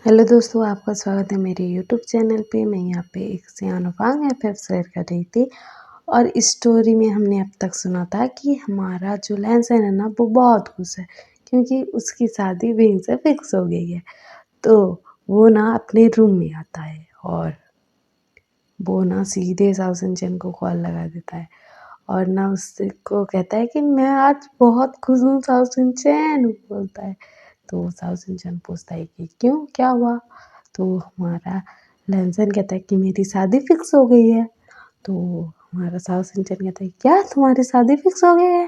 Hello दोस्तों, आपका स्वागत है मेरे यूट्यूब चैनल पे। मैं यहाँ पे एक सियानोफांग एफएफ शेयर कर रही थी। और इस स्टोरी में हमने अब तक सुना था कि हमारा जो लैंसन है ना, वो बहुत खुश है क्योंकि उसकी शादी विंग से फिक्स हो गई है। तो वो ना अपने रूम में आता है और वो ना सीधे साउसेंचन को कॉल लगा देता है और ना उससे को कहता है कि मैं आज बहुत खुश हूँ साउसेंचन, बोलता है। तो साउसेंचन पूछता है कि क्यों, क्या हुआ? तो हमारा लैंसन कहता है कि मेरी शादी फिक्स हो गई है। तो हमारा साउसेंचन कहता है क्या, तुम्हारी शादी फिक्स हो गई है?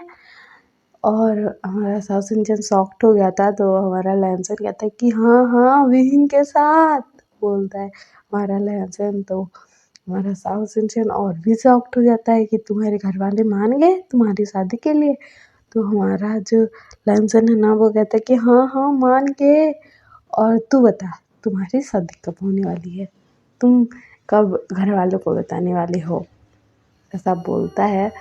और हमारा साउसेंचन शॉक्ड हो गया था। तो हमारा लैंसन कहता है कि हाँ हाँ, विहिंग के साथ, बोलता है हमारा लैंसन। तो हमारा साउसेंचन और भी शॉक्ड हो जाता है कि तुम्हारे घर वाले मान गए तुम्हारी शादी के लिए। तो हमारा जो लैंसन है ना, वो कहता है कि हाँ हाँ, मान गए। और तू बता, तुम्हारी शादी कब होने वाली है? तुम कब घर वालों को बताने वाले हो? ऐसा बोलता है।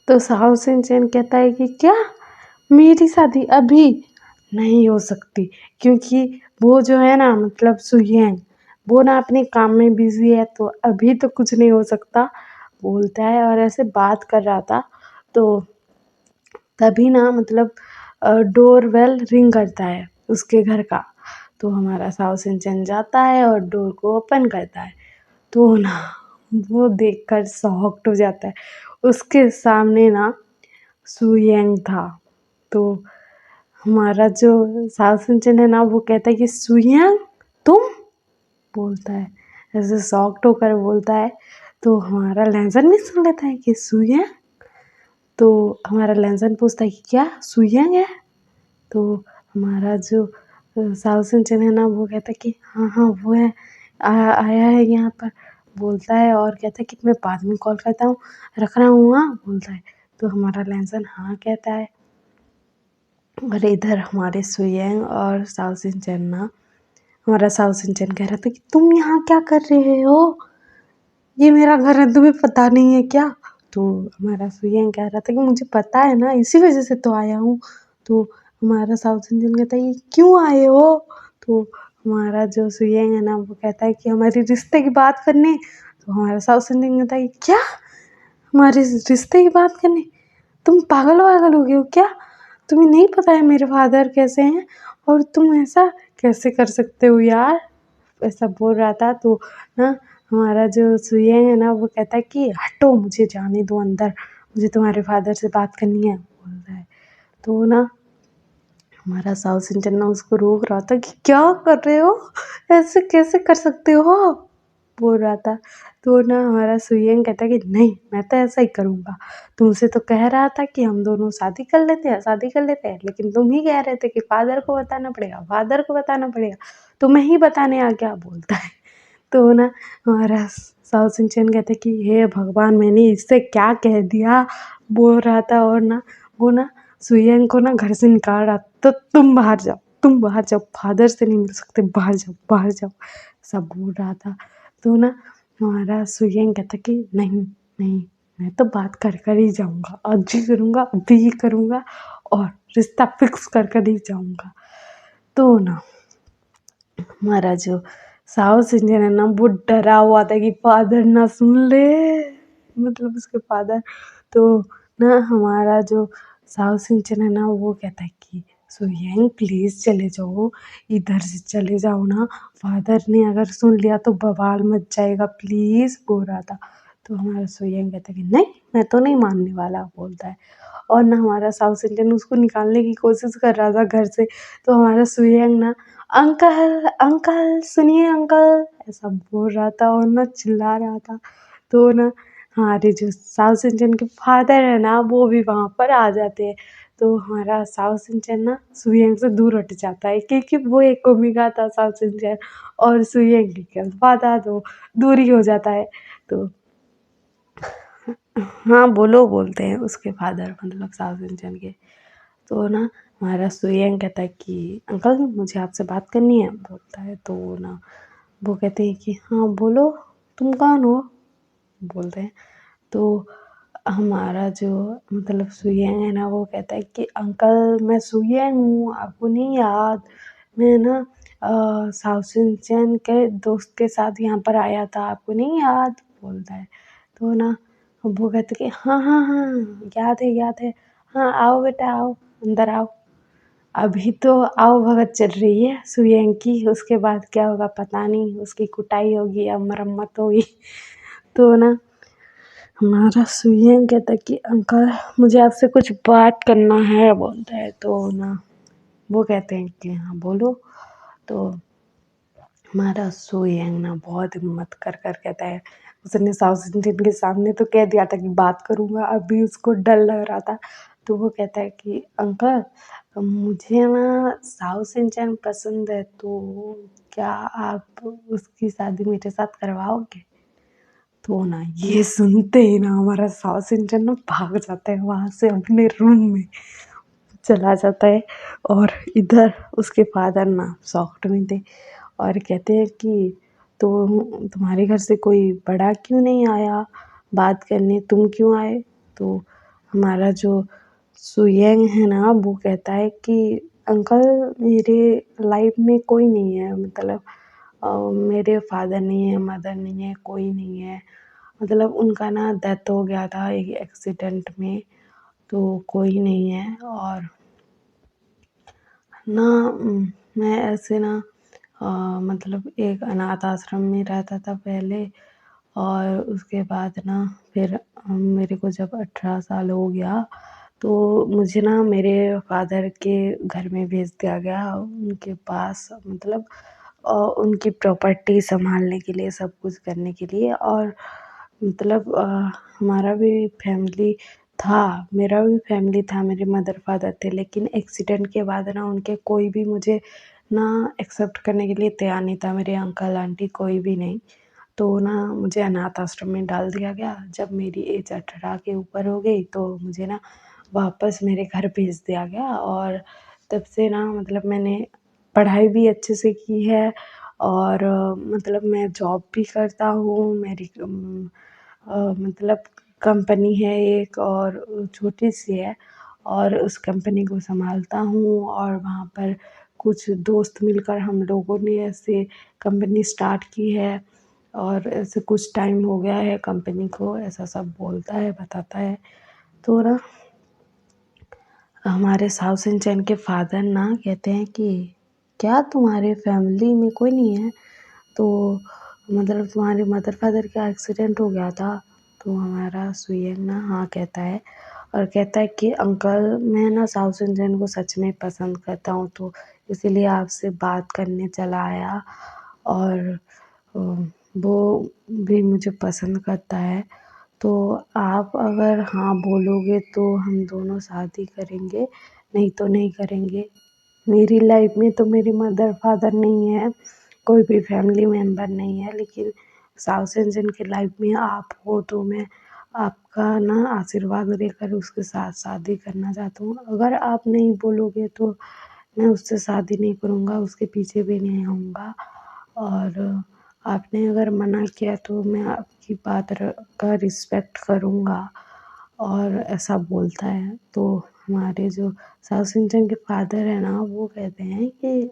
तो साउसेंचन कहता है कि क्या, मेरी शादी अभी नहीं हो सकती क्योंकि वो जो है ना, मतलब सुयेंग, वो ना अपने काम में बिजी है, तो अभी तो कुछ नहीं हो सकता, बोलता है। और ऐसे बात कर रहा था तो तभी ना, मतलब डोर बेल रिंग करता है उसके घर का। तो हमारा साउसेंचन जाता है और डोर को ओपन करता है। तो ना, वो देखकर शॉक्ड हो जाता है। उसके सामने ना सुयेंग था। तो हमारा जो साउसेंचन है ना, वो कहता है कि सुयेंग, तुम, बोलता है, ऐसे शॉक्ड होकर बोलता है। तो हमारा लैंसन भी सुन लेता है कि सुयेंग। तो हमारा लैंसन पूछता है कि क्या सुयेंग है? तो हमारा जो साउसेंचन है ना, वो कहता है कि हाँ हाँ, वो है, आया है यहाँ पर, बोलता है। और कहता है कि मैं बाद में कॉल करता हूँ, रख रहा हूँ, हाँ, बोलता है। तो हमारा लैंसन हाँ कहता है। और इधर हमारे सुयेंग और साउसेंचन ना, हमारा साउसेंचन कह रहा था कि तुम यहाँ क्या कर रहे हो? ये मेरा घर है, तुम्हें पता नहीं है क्या? तो हमारा सुयेंग कह रहा था कि मुझे पता है ना, इसी वजह से तो आया हूँ। तो हमारा साउथ इंडियन कहता है कि क्यों आए हो? तो हमारा जो सुयेंग है ना, वो कहता है कि हमारे रिश्ते की बात करने। तो हमारा साउथ इंडियन कहता है कि क्या, हमारे रिश्ते की बात करने? तुम पागल वागल हो गए हो क्या? तुम्हें नहीं पता है मेरे फादर कैसे हैं? और तुम ऐसा कैसे कर सकते हो यार? ऐसा बोल रहा था। तो ना, हमारा जो सुयेंग है ना, वो कहता है कि हटो, मुझे जाने दो अंदर, मुझे तुम्हारे फादर से बात करनी है, बोल रहा है। तो ना, हमारा साउथ इंडियन ना उसको रोक रहा था कि क्या कर रहे हो, ऐसे कैसे कर सकते हो, बोल रहा था। तो ना, हमारा सुयेंग कहता है कि नहीं, मैं तो ऐसा ही करूँगा। तुमसे तो कह रहा था कि हम दोनों शादी कर लेते हैं, शादी कर लेते हैं, लेकिन तुम ही कह रहे थे कि फादर को बताना पड़ेगा, फादर को बताना पड़ेगा, तो मैं ही बताने आ गया, बोलता है। तो ना, हमारा साउथ इंडियन कहते कि हे भगवान, मैंने इससे क्या कह दिया, बोल रहा था। और ना, वो ना सुयेंग को ना घर से निकाल रहा, तो तुम बाहर जाओ, तुम बाहर जाओ, फादर से नहीं मिल सकते, बाहर जाओ, बाहर जाओ, सब बोल रहा था। तो ना, हमारा सुयेंग कहता कि नहीं नहीं, मैं तो बात कर कर ही जाऊँगा, आज ही करूँगा, अभी ही करूँगा, और रिश्ता फिक्स कर कर ही जाऊँगा। तो ना, हमारा जो साउथ इंडियन है ना, वो डरा हुआ था कि फादर ना सुन ले, मतलब उसके फादर। तो ना, हमारा जो साउथ इंडियन है ना, वो कहता है कि सुयेंग प्लीज़ चले जाओ, इधर से चले जाओ ना, फादर ने अगर सुन लिया तो बवाल मच जाएगा, प्लीज़, बोल रहा था। तो हमारा सुयेंग कहता है कि नहीं, मैं तो नहीं मानने वाला, बोलता है। और ना, हमारा साउथ इंडियन उसको निकालने की कोशिश कर रहा था घर से। तो हमारा सुयेंग ना, अंकल अंकल सुनिए अंकल, ऐसा बोल रहा था और ना चिल्ला रहा था। तो ना, हमारे जो साउथ इंडियन के फादर है ना, वो भी वहाँ पर आ जाते हैं। तो हमारा साउथ इंडियन ना सुयेंग से दूर हट जाता है क्योंकि वो एक ओमेगा था साउथ इंडियन, और सुयेंग के फादर तो दूर ही हो जाता है। तो हाँ बोलो, बोलते हैं उसके फादर, मतलब साउथ इंडियन के। तो ना, हमारा सुयेंग कहता है कि अंकल, मुझे आपसे बात करनी है, बोलता है। तो ना, वो कहते हैं कि हाँ बोलो, तुम कौन हो, बोलते हैं। तो हमारा जो, मतलब सुयेंग है ना, वो कहता है कि अंकल, मैं सुयेंग हूँ, आपको नहीं याद? मैं ना साउथ के दोस्त के साथ यहाँ पर आया था, आपको नहीं याद? बोलता है। तो ना वो कहते कि हाँ हाँ हाँ, याद है, हाँ आओ बेटा आओ, अंदर आओ। अभी तो आओ भगत चल रही है सुयंग की, उसके बाद क्या होगा पता नहीं, उसकी कुटाई होगी या मरम्मत होगी। तो ना हमारा सुयंग कहता है कि अंकल मुझे आपसे कुछ बात करना है, बोलता है। तो ना वो कहते हैं कि हाँ बोलो। तो हमारा सुयंग ना बहुत हिम्मत कर कहता है, उसने साउथ इंडियन के सामने तो कह दिया था कि बात करूँगा, अभी उसको डर लग रहा था। तो वो कहता है कि अंकल मुझे ना साउथ इंडियन पसंद है, तो क्या आप उसकी शादी मेरे साथ करवाओगे? तो ना ये सुनते ही ना हमारा साउथ इंडियन ना भाग जाता है वहाँ से, अपने रूम में चला जाता है। और इधर उसके फादर ना शॉक्ड में थे और कहते हैं कि तो तुम्हारे घर से कोई बड़ा क्यों नहीं आया बात करने, तुम क्यों आए? तो हमारा जो सुयंग है ना वो कहता है कि अंकल मेरे लाइफ में कोई नहीं है, मतलब मेरे फादर नहीं है, मदर नहीं है, कोई नहीं है, मतलब उनका ना डेथ हो गया था एक एक्सीडेंट में, तो कोई नहीं है। और ना मैं ऐसे ना मतलब एक अनाथ आश्रम में रहता था पहले, और उसके बाद ना फिर मेरे को जब 18 साल हो गया तो मुझे ना मेरे फादर के घर में भेज दिया गया, उनके पास, मतलब उनकी प्रॉपर्टी संभालने के लिए, सब कुछ करने के लिए। और मतलब हमारा भी फैमिली था, मेरा भी फैमिली था, मेरे मदर फादर थे, लेकिन एक्सीडेंट के बाद ना उनके कोई भी मुझे ना एक्सेप्ट करने के लिए तैयार नहीं था, मेरे अंकल आंटी कोई भी नहीं। तो ना मुझे अनाथ आश्रम में डाल दिया गया। जब मेरी एज 18 के ऊपर हो गई तो मुझे ना वापस मेरे घर भेज दिया गया, और तब से ना मतलब मैंने पढ़ाई भी अच्छे से की है, और मतलब मैं जॉब भी करता हूँ। मेरी मतलब कंपनी है एक, और छोटी सी है, और उस कंपनी को संभालता हूँ। और वहाँ पर कुछ दोस्त मिलकर हम लोगों ने ऐसे कंपनी स्टार्ट की है, और ऐसे कुछ टाइम हो गया है कंपनी को, ऐसा सब बोलता है, बताता है। तो ना हमारे साउथ इंडियन के फादर ना कहते हैं कि क्या तुम्हारे फैमिली में कोई नहीं है? तो मतलब तुम्हारे मदर फादर का एक्सीडेंट हो गया था? तो हमारा सुयन ना हाँ कहता है, और कहता है कि अंकल मैं ना साउथ इंडियन को सच में पसंद करता हूँ, तो इसीलिए आपसे बात करने चला आया। और वो भी मुझे पसंद करता है, तो आप अगर हाँ बोलोगे तो हम दोनों शादी करेंगे, नहीं तो नहीं करेंगे। मेरी लाइफ में तो मेरे मदर फादर नहीं है, कोई भी फैमिली मेम्बर नहीं है, लेकिन साउथ इंडियन की लाइफ में आप हो, तो मैं आपका ना आशीर्वाद लेकर उसके साथ शादी करना चाहता हूँ। अगर आप नहीं बोलोगे तो मैं उससे शादी नहीं करूँगा, उसके पीछे भी नहीं आऊँगा। और आपने अगर मना किया तो मैं आपकी बात का रिस्पेक्ट करूँगा, और ऐसा बोलता है। तो हमारे जो साउथ इंडियन के फादर हैं ना वो कहते हैं कि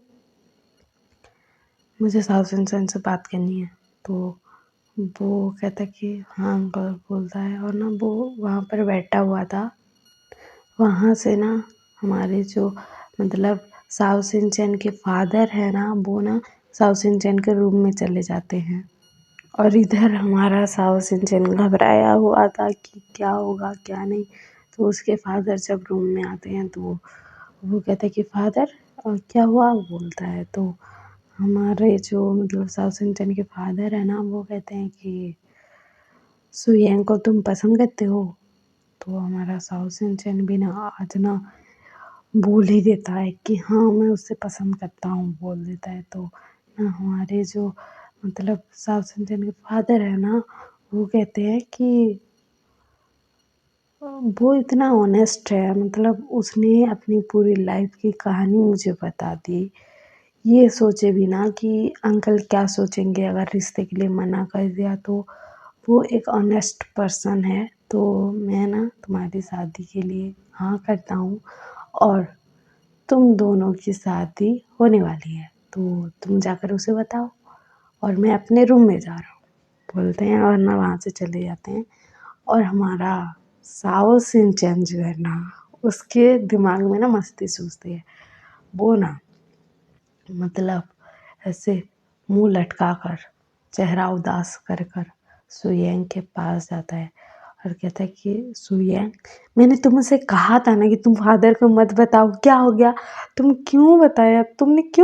मुझे साउथ इंडियन से बात करनी है। तो वो कहता है कि हाँ अंकल, बोलता है। और ना वो वहाँ पर बैठा हुआ था, वहाँ से ना हमारे जो मतलब साउथ इंडियन के फादर है ना वो ना साउथ इंडियन के रूम में चले जाते हैं। और इधर हमारा साउथ इंडियन घबराया हुआ था कि क्या होगा क्या नहीं। तो उसके फादर जब रूम में आते हैं तो वो कहते हैं कि फादर क्या हुआ, बोलता है। तो हमारे जो मतलब साउथ इंडियन के फादर है ना वो कहते हैं कि सुयंग को तुम पसंद करते हो? तो हमारा साउथ इंडियन भी ना आज ना बोल ही देता है कि हाँ मैं उससे पसंद करता हूँ, बोल देता है। तो ना हमारे जो मतलब साउथ इंडियन के फादर है ना वो कहते हैं कि वो इतना ऑनेस्ट है, मतलब उसने अपनी पूरी लाइफ की कहानी मुझे बता दी। ये सोचे बिना कि अंकल क्या सोचेंगे अगर रिश्ते के लिए मना कर दिया, तो वो एक ऑनेस्ट पर्सन है। तो मैं ना तुम्हारी शादी के लिए हाँ करता हूँ, और तुम दोनों की शादी होने वाली है। तो तुम जाकर उसे बताओ और मैं अपने रूम में जा रहा हूँ, बोलते हैं और ना वहाँ से चले जाते हैं। और हमारा साओ सिंचैन जो है ना, उसके दिमाग में ना मस्ती सूझती है। वो ना मतलब ऐसे मुँह लटका कर, चेहरा उदास कर कर सुयेंग के पास जाता है और कहता है कि सुयेंग, मैंने तुमसे कहा था ना कि तुम फादर को मत बताओ, क्या हो गया? तुमने क्यों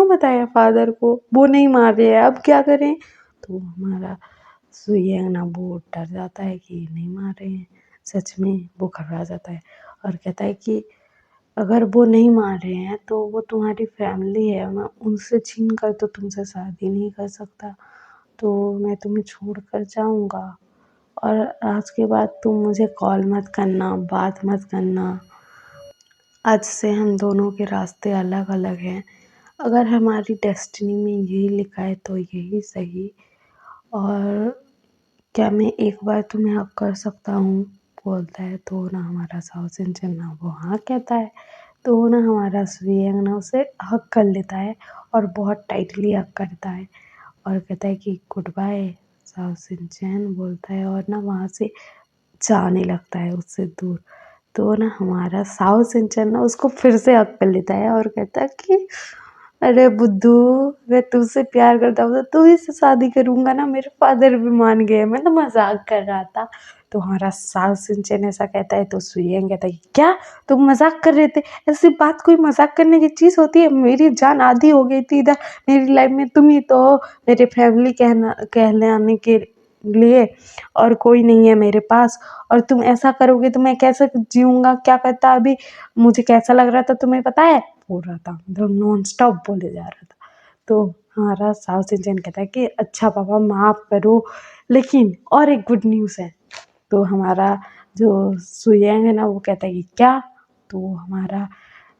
बताया फादर को? वो नहीं मार रहे हैं, अब क्या करें? तो हमारा सुयेंग ना वो डर जाता है कि नहीं मार रहे हैं, सच में वो घबरा जाता है और कहता है कि अगर वो नहीं मार रहे हैं तो वो तुम्हारी फैमिली है, मैं उनसे छीन कर तो तुमसे शादी नहीं कर सकता, तो मैं तुम्हें छोड़ कर जाऊँगा और आज के बाद तुम मुझे कॉल मत करना, बात मत करना। आज से हम दोनों के रास्ते अलग अलग हैं। अगर हमारी डेस्टिनी में यही लिखा है तो यही सही। और क्या मैं एक बार तुम्हें हक कर सकता हूँ? बोलता है। तो ना हमारा साओ सिंचन ना वो हाँ कहता है। तो ना हमारा सुयेंग ना उसे हक कर लेता है और बहुत टाइटली हक करता है और कहता है कि गुड बाय साओ सिंचन, बोलता है और ना वहाँ से जाने लगता है उससे दूर। तो ना हमारा साओ सिंचन ना उसको फिर से हक कर लेता है और कहता है कि अरे बुद्धू, मैं तुझसे प्यार करता हूँ तो तू ही से शादी करूँगा ना, मेरे फादर भी मान गए, मैं तो मजाक कर रहा था। तो हमारा साओ सिंचन ऐसा कहता है तो सुयेंग कहता है क्या तुम मजाक कर रहे थे? ऐसी बात कोई मजाक करने की चीज़ होती है? मेरी जान आधी हो गई थी इधर, मेरी लाइफ में तुम ही तो हो, मेरे फैमिली कहलाने के लिए और कोई नहीं है मेरे पास। और तुम ऐसा करोगे तो मैं कैसे जीऊँगा, क्या करता अभी, मुझे कैसा लग रहा था तुम्हें पता है? बोल रहा था, मतलब नॉन स्टॉप बोले जा रहा था। तो हमारा साउथ इंडियन कहता है कि अच्छा पापा माफ़ करो, लेकिन और एक गुड न्यूज़ है। तो हमारा जो सुयेंग है ना वो कहता है कि क्या? तो हमारा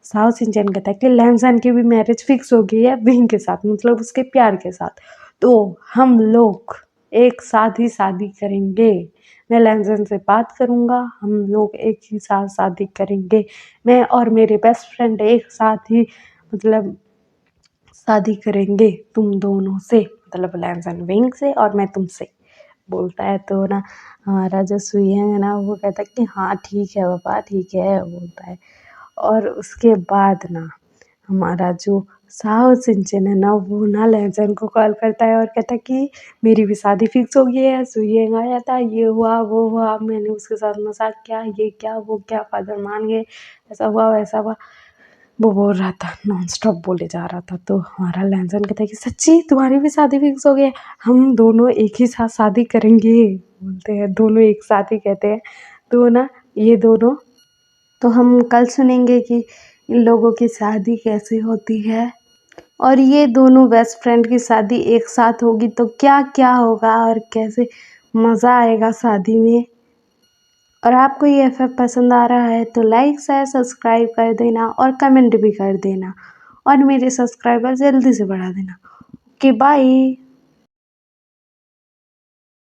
साउथ इंडियन कहता है कि लैनसन की भी मैरिज फिक्स हो गई है विंग के साथ, मतलब उसके प्यार के साथ। तो हम लोग एक साथ ही शादी करेंगे। मैं लैनसन से बात करूँगा, हम लोग एक ही साथ शादी करेंगे। मैं और मेरे बेस्ट फ्रेंड एक साथ ही मतलब शादी करेंगे तुम दोनों से, मतलब लैनसन विंग से और मैं तुमसे, बोलता है। तो ना हमारा जो सुयेंग है ना वो कहता है कि हाँ ठीक है पापा ठीक है, बोलता है। और उसके बाद ना हमारा जो साओ सिंचन है ना वो ना लहजन को कॉल करता है और कहता है कि मेरी भी शादी फिक्स हो गई है, सुयेंग आया था, ये हुआ वो हुआ, मैंने उसके साथ मजाक किया, ये क्या वो क्या, फादर मान गए, ऐसा हुआ वैसा हुआ। वो बोल रहा था, नॉन स्टॉप बोले जा रहा था। तो हमारा लहजन कहता है कि सच्ची तुम्हारी भी शादी फिक्स हो गई है, हम दोनों एक ही साथ शादी करेंगे, बोलते हैं दोनों एक साथ ही कहते हैं। तो ना ये दोनों, तो हम कल सुनेंगे कि इन लोगों की शादी कैसे होती है और ये दोनों बेस्ट फ्रेंड की शादी एक साथ होगी तो क्या क्या होगा और कैसे मज़ा आएगा शादी में। और आपको ये एफएफ पसंद आ रहा है तो लाइक शेयर सब्सक्राइब कर देना और कमेंट भी कर देना और मेरे सब्सक्राइबर जल्दी से बढ़ा देना। Okay bye.